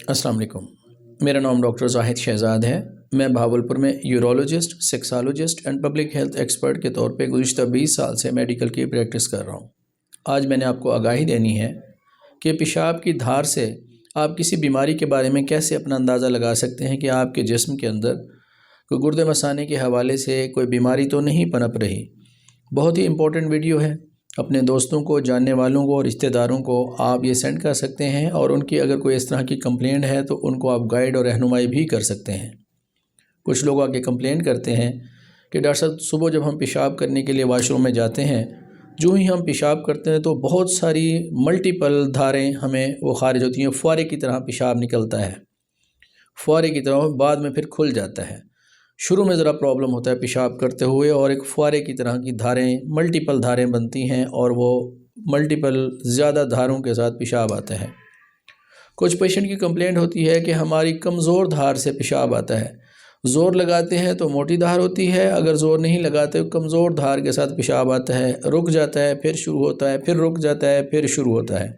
السلام علیکم، میرا نام ڈاکٹر زاہد شہزاد ہے۔ میں بھاولپور میں urologist, sexologist and public health expert کے طور پہ گزشتہ 20 سال سے میڈیکل کی پریکٹس کر رہا ہوں۔ آج میں نے آپ کو آگاہی دینی ہے کہ پیشاب کی دھار سے آپ کسی بیماری کے بارے میں کیسے اپنا اندازہ لگا سکتے ہیں کہ آپ کے جسم کے اندر کوئی گردے مثانے کے حوالے سے کوئی بیماری تو نہیں پنپ رہی۔ بہت ہی امپورٹنٹ ویڈیو ہے، اپنے دوستوں کو، جاننے والوں کو اور رشتہ داروں کو آپ یہ سینڈ کر سکتے ہیں، اور ان کی اگر کوئی اس طرح کی کمپلینٹ ہے تو ان کو آپ گائیڈ اور رہنمائی بھی کر سکتے ہیں۔ کچھ لوگ آ کے کمپلین کرتے ہیں کہ ڈاکٹر صاحب صبح جب ہم پیشاب کرنے کے لیے واش روم میں جاتے ہیں، جو ہی ہم پیشاب کرتے ہیں تو بہت ساری ملٹیپل دھاریں ہمیں وہ خارج ہوتی ہیں، فوارے کی طرح پیشاب نکلتا ہے، فوارے کی طرح بعد میں پھر کھل جاتا ہے۔ شروع میں ذرا پرابلم ہوتا ہے پیشاب کرتے ہوئے، اور ایک فوارے کی طرح کی دھاریں، ملٹیپل دھاریں بنتی ہیں، اور وہ ملٹیپل زیادہ دھاروں کے ساتھ پیشاب آتا ہے۔ کچھ پیشنٹ کی کمپلینٹ ہوتی ہے کہ ہماری کمزور دھار سے پیشاب آتا ہے، زور لگاتے ہیں تو موٹی دھار ہوتی ہے، اگر زور نہیں لگاتے تو کمزور دھار کے ساتھ پیشاب آتا ہے، رک جاتا ہے پھر شروع ہوتا ہے، پھر رک جاتا ہے پھر شروع ہوتا ہے۔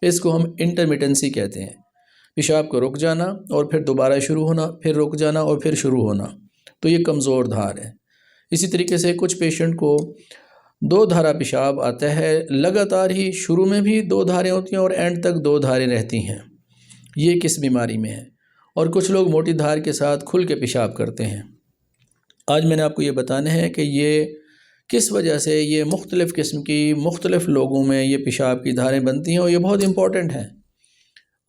اس کو ہم انٹرمیٹنسی کہتے ہیں، پیشاب کو رک جانا اور پھر دوبارہ شروع ہونا، پھر رک جانا اور پھر شروع ہونا، تو یہ کمزور دھار ہے۔ اسی طریقے سے کچھ پیشنٹ کو دو دھارا پیشاب آتا ہے، لگاتار ہی شروع میں بھی دو دھاریں ہوتی ہیں اور اینڈ تک دو دھاریں رہتی ہیں۔ یہ کس بیماری میں ہے؟ اور کچھ لوگ موٹی دھار کے ساتھ کھل کے پیشاب کرتے ہیں۔ آج میں نے آپ کو یہ بتانا ہے کہ یہ کس وجہ سے یہ مختلف قسم کی مختلف لوگوں میں یہ پیشاب کی دھاریں بنتی ہیں، اور یہ بہت امپورٹنٹ ہے۔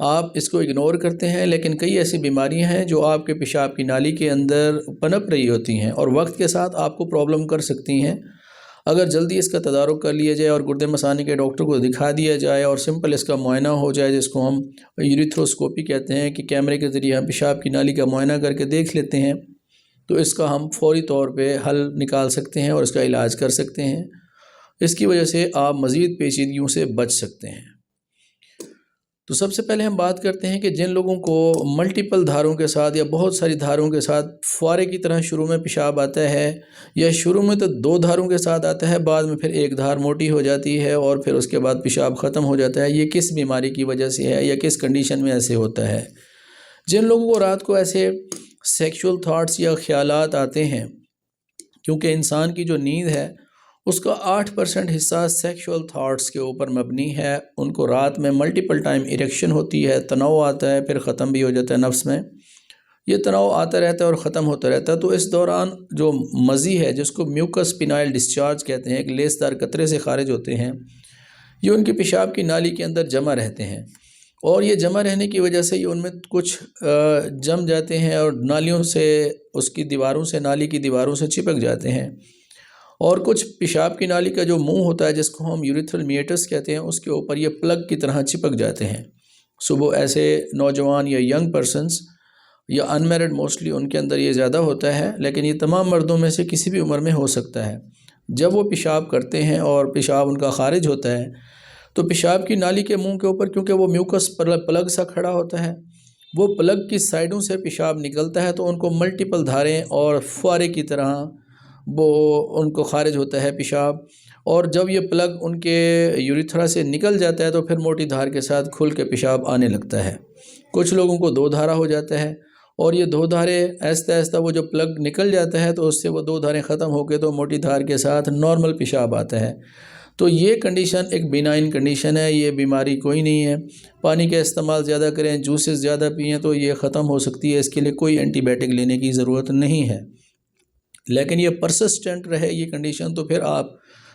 آپ اس کو اگنور کرتے ہیں، لیکن کئی ایسی بیماریاں ہیں جو آپ کے پیشاب کی نالی کے اندر پنپ رہی ہوتی ہیں اور وقت کے ساتھ آپ کو پرابلم کر سکتی ہیں۔ اگر جلدی اس کا تدارک کر لیا جائے اور گردے مثانے کے ڈاکٹر کو دکھا دیا جائے اور سمپل اس کا معائنہ ہو جائے، جس کو ہم یوریتھروسکوپی کہتے ہیں، کہ کیمرے کے ذریعے ہم پیشاب کی نالی کا معائنہ کر کے دیکھ لیتے ہیں، تو اس کا ہم فوری طور پہ حل نکال سکتے ہیں اور اس کا علاج کر سکتے ہیں۔ اس کی وجہ سے آپ مزید پیچیدگیوں سے بچ سکتے ہیں۔ تو سب سے پہلے ہم بات کرتے ہیں کہ جن لوگوں کو ملٹیپل دھاروں کے ساتھ یا بہت ساری دھاروں کے ساتھ فوارے کی طرح شروع میں پیشاب آتا ہے، یا شروع میں تو دو دھاروں کے ساتھ آتا ہے، بعد میں پھر ایک دھار موٹی ہو جاتی ہے اور پھر اس کے بعد پیشاب ختم ہو جاتا ہے، یہ کس بیماری کی وجہ سے ہے یا کس کنڈیشن میں ایسے ہوتا ہے؟ جن لوگوں کو رات کو ایسے سیکشول تھاٹس یا خیالات آتے ہیں، کیونکہ انسان کی جو نیند ہے اس کا 8% حصہ سیکشول تھاٹس کے اوپر مبنی ہے، ان کو رات میں ملٹیپل ٹائم ایریکشن ہوتی ہے، تناؤ آتا ہے، پھر ختم بھی ہو جاتا ہے نفس میں، یہ تناؤ آتا رہتا ہے اور ختم ہوتا رہتا ہے۔ تو اس دوران جو مزی ہے، جس کو میوکس پینائل ڈسچارج کہتے ہیں، ایک لیسدار قطرے سے خارج ہوتے ہیں، یہ ان کی پیشاب کی نالی کے اندر جمع رہتے ہیں، اور یہ جمع رہنے کی وجہ سے یہ ان میں کچھ جم جاتے ہیں اور نالیوں سے، اس کی دیواروں سے، نالی کی دیواروں سے چپک جاتے ہیں، اور کچھ پیشاب کی نالی کا جو منہ ہوتا ہے، جس کو ہم یوریتھرل میٹس کہتے ہیں، اس کے اوپر یہ پلگ کی طرح چپک جاتے ہیں۔ صبح ایسے نوجوان یا ینگ پرسنس یا انمیرڈ موسٹلی ان کے اندر یہ زیادہ ہوتا ہے، لیکن یہ تمام مردوں میں سے کسی بھی عمر میں ہو سکتا ہے۔ جب وہ پیشاب کرتے ہیں اور پیشاب ان کا خارج ہوتا ہے، تو پیشاب کی نالی کے منہ کے اوپر، کیونکہ وہ میوکس پلگ سا کھڑا ہوتا ہے، وہ پلگ کی سائڈوں سے پیشاب نکلتا ہے، تو ان کو ملٹیپل دھاریں اور فوارے کی طرح وہ ان کو خارج ہوتا ہے پیشاب، اور جب یہ پلگ ان کے یوریتھرا سے نکل جاتا ہے تو پھر موٹی دھار کے ساتھ کھل کے پیشاب آنے لگتا ہے۔ کچھ لوگوں کو دو دھارا ہو جاتا ہے، اور یہ دو دھاریں آہستہ آہستہ وہ جو پلگ نکل جاتا ہے تو اس سے وہ دو دھاریں ختم ہو کے تو موٹی دھار کے ساتھ نارمل پیشاب آتا ہے۔ تو یہ کنڈیشن ایک بینائن کنڈیشن ہے، یہ بیماری کوئی نہیں ہے۔ پانی کا استعمال زیادہ کریں، جوسز زیادہ پئیں تو یہ ختم ہو سکتی ہے، اس کے لیے کوئی اینٹی بائیوٹک لینے کی ضرورت نہیں ہے۔ لیکن یہ پرسسٹنٹ رہے یہ کنڈیشن، تو پھر آپ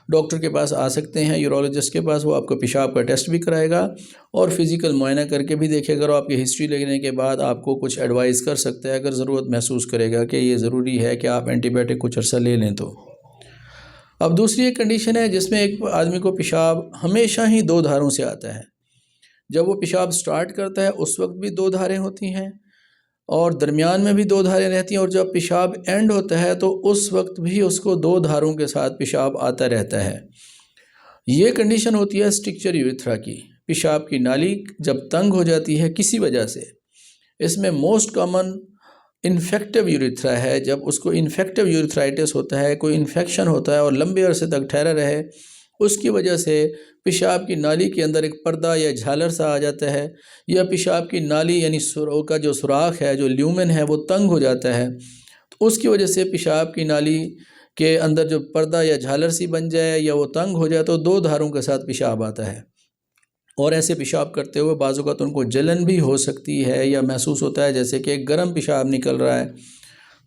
ڈاکٹر کے پاس آ سکتے ہیں، یورولوجسٹ کے پاس، وہ آپ کو پیشاب کا ٹیسٹ بھی کرائے گا اور فزیکل معائنہ کر کے بھی دیکھے گا، اور آپ کی ہسٹری لینے کے بعد آپ کو کچھ ایڈوائز کر سکتا ہے اگر ضرورت محسوس کرے گا کہ یہ ضروری ہے کہ آپ اینٹی بائیوٹک کچھ عرصہ لے لیں تو۔ اب دوسری ایک کنڈیشن ہے جس میں ایک آدمی کو پیشاب ہمیشہ ہی دو دھاروں سے آتا ہے۔ جب وہ پیشاب سٹارٹ کرتا ہے اس وقت بھی دو دھاریں ہوتی ہیں، اور درمیان میں بھی دو دھاریں رہتی ہیں، اور جب پیشاب اینڈ ہوتا ہے تو اس وقت بھی اس کو دو دھاروں کے ساتھ پیشاب آتا رہتا ہے۔ یہ کنڈیشن ہوتی ہے اسٹرکچر یوریتھرا کی۔ پیشاب کی نالی جب تنگ ہو جاتی ہے کسی وجہ سے، اس میں موسٹ کامن انفیکٹو یوریتھرا ہے، جب اس کو انفیکٹو یوریتھرائٹس ہوتا ہے، کوئی انفیکشن ہوتا ہے اور لمبے عرصے تک ٹھہرا رہے، اس کی وجہ سے پیشاب کی نالی کے اندر ایک پردہ یا جھالر سا آ جاتا ہے، یا پیشاب کی نالی یعنی کا جو سوراخ ہے، جو لیومن ہے، وہ تنگ ہو جاتا ہے، تو اس کی وجہ سے پیشاب کی نالی کے اندر جو پردہ یا جھالر سی بن جائے یا وہ تنگ ہو جائے تو 2 دھاروں کے ساتھ پیشاب آتا ہے، اور ایسے پیشاب کرتے ہوئے بعض اوقات ان کو جلن بھی ہو سکتی ہے یا محسوس ہوتا ہے جیسے کہ ایک گرم پیشاب نکل رہا ہے۔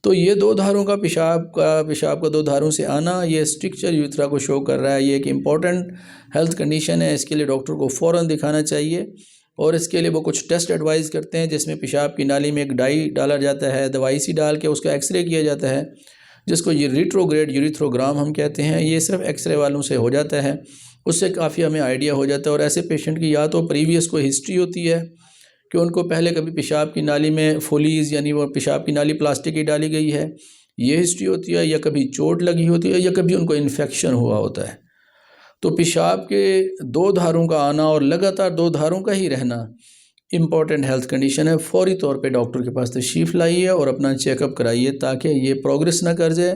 تو یہ 2 دھاروں کا پیشاب کا 2 دھاروں سے آنا یہ اسٹرکچر یوتھرا کو شو کر رہا ہے۔ یہ ایک امپورٹنٹ ہیلتھ کنڈیشن ہے، اس کے لیے ڈاکٹر کو فوراً دکھانا چاہیے، اور اس کے لیے وہ کچھ ٹیسٹ ایڈوائز کرتے ہیں جس میں پیشاب کی نالی میں ایک ڈائی ڈالا جاتا ہے، دوائی سی ڈال کے اس کا ایکس رے کیا جاتا ہے، جس کو یہ ریٹروگریڈ یوریتھروگرام ہم کہتے ہیں۔ یہ صرف ایکس رے والوں سے ہو جاتا ہے، اس سے کافی ہمیں آئیڈیا ہو جاتا ہے، اور ایسے پیشنٹ کی یا تو پریویس کوئی ہسٹری ہوتی ہے کہ ان کو پہلے کبھی پیشاب کی نالی میں فولیز یعنی وہ پیشاب کی نالی پلاسٹک کی ڈالی گئی ہے، یہ ہسٹری ہوتی ہے، یا کبھی چوٹ لگی ہوتی ہے، یا کبھی ان کو انفیکشن ہوا ہوتا ہے۔ تو پیشاب کے 2 دھاروں کا آنا اور لگاتار 2 دھاروں کا ہی رہنا امپورٹنٹ ہیلتھ کنڈیشن ہے۔ فوری طور پہ ڈاکٹر کے پاس تشریف لائیے اور اپنا چیک اپ کرائیے تاکہ یہ پروگریس نہ کر جائے،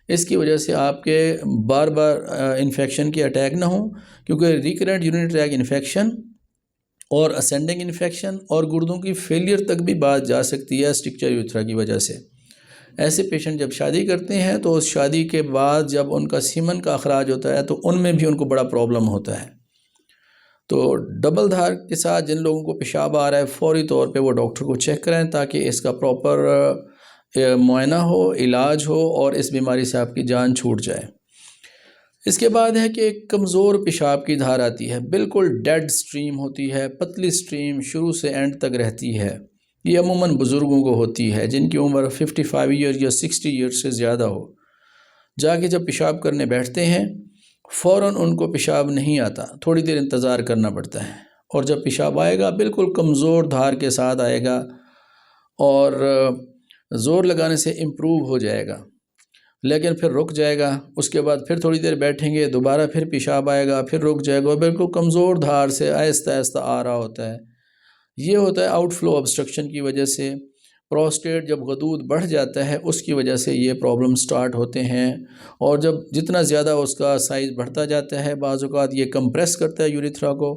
اس کی وجہ سے آپ کے بار بار انفیکشن کے اٹیک نہ ہوں، کیونکہ ریکرنٹ یورینری ٹریک انفیکشن اور اسینڈنگ انفیکشن اور گردوں کی فیلئر تک بھی بات جا سکتی ہے اسٹرکچر یوتھرا کی وجہ سے۔ ایسے پیشنٹ جب شادی کرتے ہیں تو اس شادی کے بعد جب ان کا سیمن کا اخراج ہوتا ہے تو ان میں بھی ان کو بڑا پرابلم ہوتا ہے۔ تو ڈبل دھار کے ساتھ جن لوگوں کو پیشاب آ رہا ہے فوری طور پہ وہ ڈاکٹر کو چیک کرائیں تاکہ اس کا پراپر معائنہ ہو، علاج ہو، اور اس بیماری سے آپ کی جان چھوٹ جائے۔ اس کے بعد ہے کہ ایک کمزور پیشاب کی دھار آتی ہے، بالکل ڈیڈ سٹریم ہوتی ہے، پتلی سٹریم شروع سے اینڈ تک رہتی ہے۔ یہ عموماً بزرگوں کو ہوتی ہے جن کی عمر 55 ایئر یا 60 ایئر سے زیادہ ہو۔ جا کے جب پیشاب کرنے بیٹھتے ہیں فوراً ان کو پیشاب نہیں آتا، تھوڑی دیر انتظار کرنا پڑتا ہے، اور جب پیشاب آئے گا بالکل کمزور دھار کے ساتھ آئے گا اور زور لگانے سے امپروو ہو جائے گا، لیکن پھر رک جائے گا۔ اس کے بعد پھر تھوڑی دیر بیٹھیں گے، دوبارہ پھر پیشاب آئے گا، پھر رک جائے گا، اور بالکل کمزور دھار سے آہستہ آہستہ آ رہا ہوتا ہے۔ یہ ہوتا ہے آؤٹ فلو obstruction کی وجہ سے۔ پروسٹیٹ جب غدود بڑھ جاتا ہے اس کی وجہ سے یہ پرابلم سٹارٹ ہوتے ہیں، اور جب جتنا زیادہ اس کا سائز بڑھتا جاتا ہے بعض اوقات یہ کمپریس کرتا ہے یوریتھرا کو،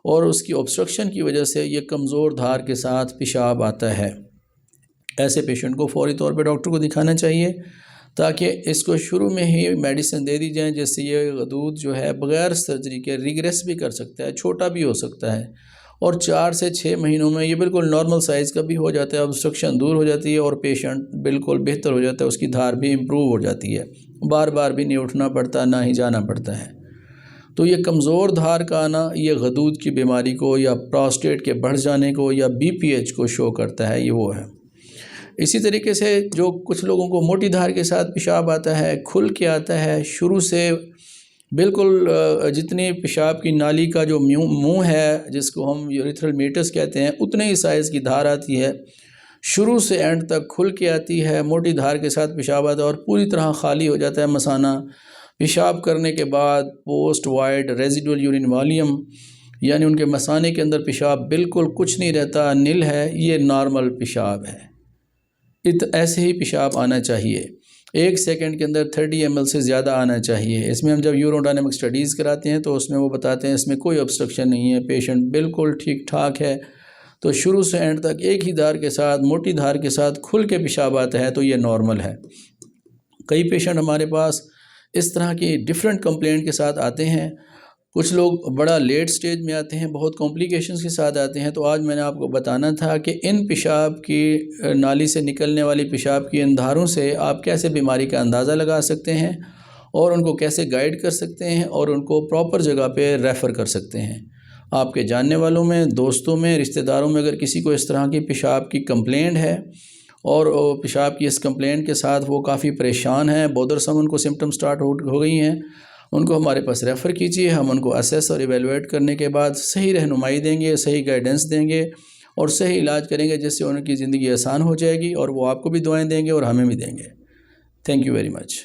اور اس کی obstruction کی وجہ سے یہ کمزور دھار کے ساتھ پیشاب آتا ہے۔ ایسے پیشنٹ کو فوری طور پہ ڈاکٹر کو دکھانا چاہیے تاکہ اس کو شروع میں ہی میڈیسن دے دی جائیں جس سے یہ غدود جو ہے بغیر سرجری کے ریگریس بھی کر سکتا ہے، چھوٹا بھی ہو سکتا ہے، اور 4 سے 6 مہینوں میں یہ بالکل نارمل سائز کا بھی ہو جاتا ہے، obstruction دور ہو جاتی ہے اور پیشنٹ بالکل بہتر ہو جاتا ہے، اس کی دھار بھی امپروو ہو جاتی ہے، بار بار بھی نہیں اٹھنا پڑتا، نہ ہی جانا پڑتا ہے۔ تو یہ کمزور دھار کا آنا یہ غدود کی بیماری کو یا پروسٹیٹ کے بڑھ جانے کو یا BPH کو شو کرتا ہے، یہ وہ ہے۔ اسی طریقے سے جو کچھ لوگوں کو موٹی دھار کے ساتھ پیشاب آتا ہے، کھل کے آتا ہے، شروع سے بالکل جتنی پیشاب کی نالی کا جو منہ ہے جس کو ہم یوریتھرل میٹس کہتے ہیں اتنے ہی سائز کی دھار آتی ہے، شروع سے اینڈ تک کھل کے آتی ہے، موٹی دھار کے ساتھ پیشاب آتا ہے اور پوری طرح خالی ہو جاتا ہے مثانہ۔ پیشاب کرنے کے بعد post void residual urine volume یعنی ان کے مثانے کے اندر پیشاب بالکل کچھ نہیں رہتا، نل ہے، یہ نارمل پیشاب ہے۔ ایسے ہی پیشاب آنا چاہیے، 1 سیکنڈ کے اندر 30 ml سے زیادہ آنا چاہیے۔ اس میں ہم جب یوروڈائنامک سٹڈیز کراتے ہیں تو اس میں وہ بتاتے ہیں اس میں کوئی obstruction نہیں ہے، پیشنٹ بالکل ٹھیک ٹھاک ہے۔ تو شروع سے اینڈ تک ایک ہی دھار کے ساتھ، موٹی دھار کے ساتھ کھل کے پیشاب آتا ہے تو یہ نارمل ہے۔ کئی پیشنٹ ہمارے پاس اس طرح کی ڈیفرنٹ کمپلینٹ کے ساتھ آتے ہیں، کچھ لوگ بڑا لیٹ سٹیج میں آتے ہیں، بہت کمپلیکیشنز کے ساتھ آتے ہیں۔ تو آج میں نے آپ کو بتانا تھا کہ ان پیشاب کی نالی سے نکلنے والی پیشاب کی ان دھاروں سے آپ کیسے بیماری کا اندازہ لگا سکتے ہیں اور ان کو کیسے گائیڈ کر سکتے ہیں اور ان کو پراپر جگہ پہ ریفر کر سکتے ہیں۔ آپ کے جاننے والوں میں، دوستوں میں، رشتہ داروں میں اگر کسی کو اس طرح کی پیشاب کی کمپلینٹ ہے اور پیشاب کی اس کمپلینٹ کے ساتھ وہ کافی پریشان ہیں، بودرسم ان کو سمٹم سٹارٹ ہو گئی ہیں، ان کو ہمارے پاس ریفر کیجیے۔ ہم ان کو اسیس اور ایویلویٹ کرنے کے بعد صحیح رہنمائی دیں گے، صحیح گائیڈنس دیں گے اور صحیح علاج کریں گے جس سے ان کی زندگی آسان ہو جائے گی، اور وہ آپ کو بھی دعائیں دیں گے اور ہمیں بھی دیں گے۔ Thank you very much.